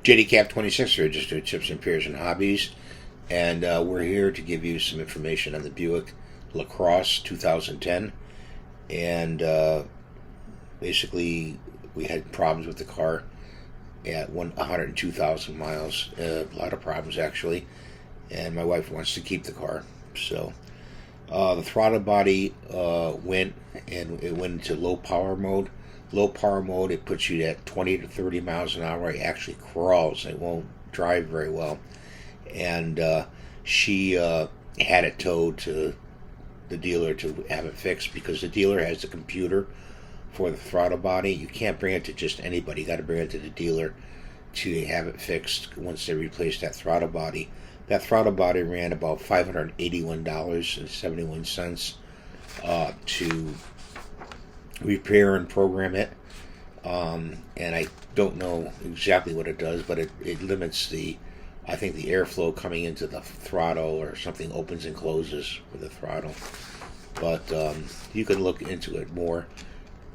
JDCap26, registered Chips and Peers and Hobbies, and we're here to give you some information on the Buick LaCrosse 2010. And basically, we had problems with the car at 102,000 miles. A lot of problems, actually. And my wife wants to keep the car. So the throttle body went, and it went into low power mode. Low power mode, it puts you at 20 to 30 miles an hour. It actually crawls. It won't drive very well. And she had it towed to the dealer to have it fixed, because the dealer has the computer for the throttle body. You can't bring it to just anybody. You got to bring it to the dealer to have it fixed once they replace that throttle body. That throttle body ran about $581.71 to repair and program it. And I don't know exactly what it does, but it limits I think the airflow coming into the throttle, or something opens and closes with the throttle. But you can look into it more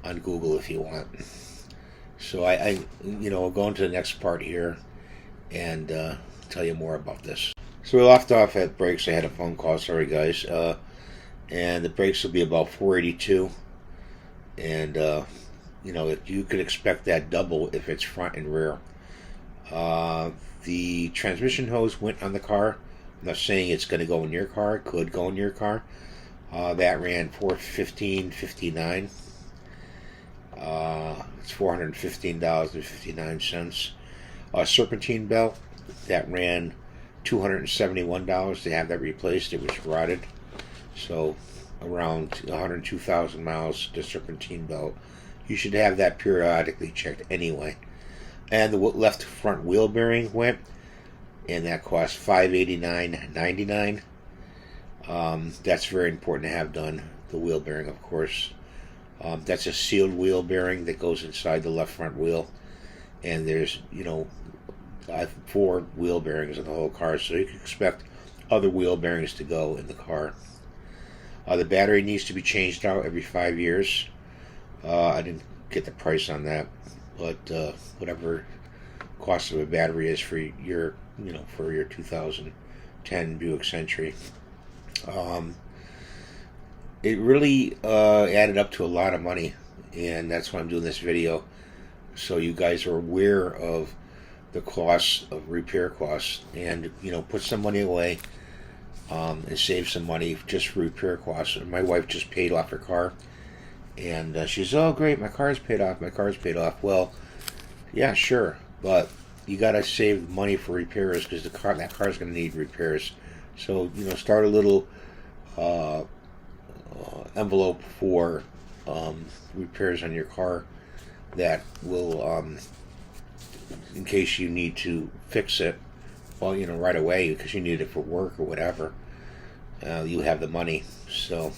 on Google if you want. So I I'll go into the next part here and tell you more about this. So we left off at brakes. I had a phone call, sorry guys. And the brakes will be about 482. And you could expect that double if it's front and rear. The transmission hose went on the car. I'm not saying it's going to go in your car. It could go in your car. That ran $415.59. It's $415.59. Serpentine belt, that ran $271 to have that replaced. It was rotted. So around 102,000 miles, the serpentine belt. You should have that periodically checked anyway. And the left front wheel bearing went, and that cost $589.99. That's very important to have done. The wheel bearing, of course. That's a sealed wheel bearing that goes inside the left front wheel. And there's, I have 4 wheel bearings in the whole car, so you can expect other wheel bearings to go in the car. The battery needs to be changed out every 5 years. I didn't get the price on that, but whatever cost of a battery is for your 2010 Buick Century. It really added up to a lot of money, and that's why I'm doing this video, so you guys are aware of the costs of repair costs, and put some money away and save some money just for repair costs. And my wife just paid off her car, and she says, "Oh great, my car's paid off. Well, yeah, sure, but you got to save money for repairs, because that car's going to need repairs. So start a little envelope for repairs on your car that will, in case you need to fix it, well, right away, because you need it for work or whatever, you have the money." So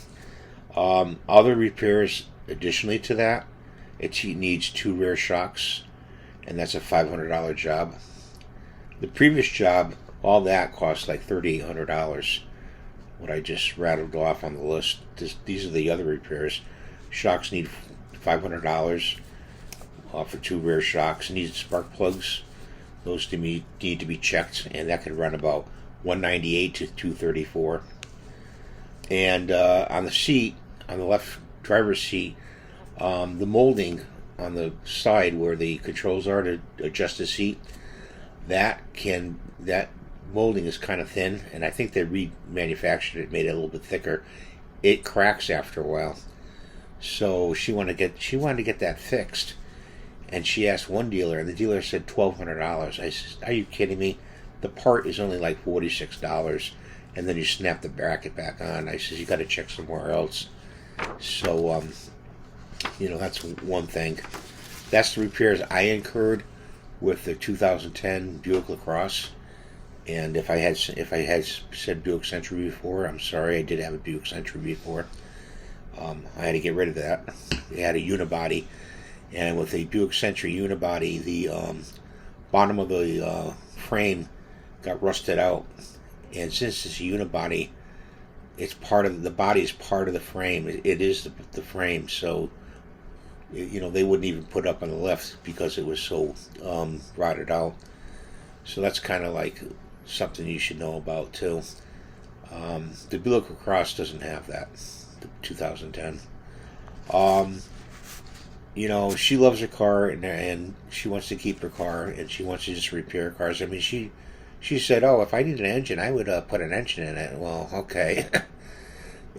other repairs additionally to that, it needs 2 rear shocks, and that's a $500 job. The previous job, all that cost like $3,800. What I just rattled off on the list. These are the other repairs. Shocks need $500 for 2 rear shocks. Need spark plugs. Those need to be checked, and that could run about $198 to $234. And on the seat, on the left driver's seat, the molding on the side where the controls are to adjust the seat, that molding is kind of thin, and I think they remanufactured it, made it a little bit thicker. It cracks after a while, so she wanted to get that fixed, and she asked one dealer, and the dealer said $1,200. I said, "Are you kidding me? The part is only like $46, and then you snap the bracket back on." I said, "You got to check somewhere else." So that's one thing. That's the repairs I incurred with the 2010 Buick LaCrosse. And if I had said Buick Century before, I'm sorry. I did have a Buick Century before. I had to get rid of that. It had a unibody, and with a Buick Century unibody, the bottom of the frame got rusted out. And since it's a unibody, it's part of the body is part of the frame. It is the frame, so they wouldn't even put up on the left because it was so rotted out. So that's kind of like something you should know about too. The Buick LaCrosse doesn't have that. The 2010. Um, she loves her car, and she wants to keep her car, and she wants to just repair cars. I mean, she said, "Oh, if I need an engine, I would put an engine in it." Well, okay.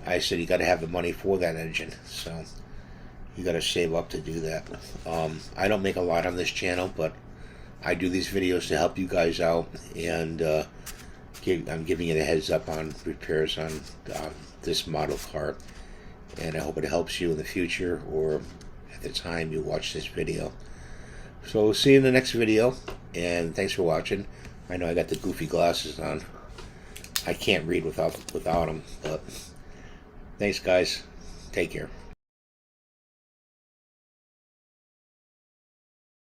I said you got to have the money for that engine, so you got to save up to do that. I don't make a lot on this channel, but I do these videos to help you guys out, and I'm giving you the heads up on repairs on this model car, and I hope it helps you in the future or at the time you watch this video. So see you in the next video, and thanks for watching. I know I got the goofy glasses on. I can't read without them, but thanks guys. Take care.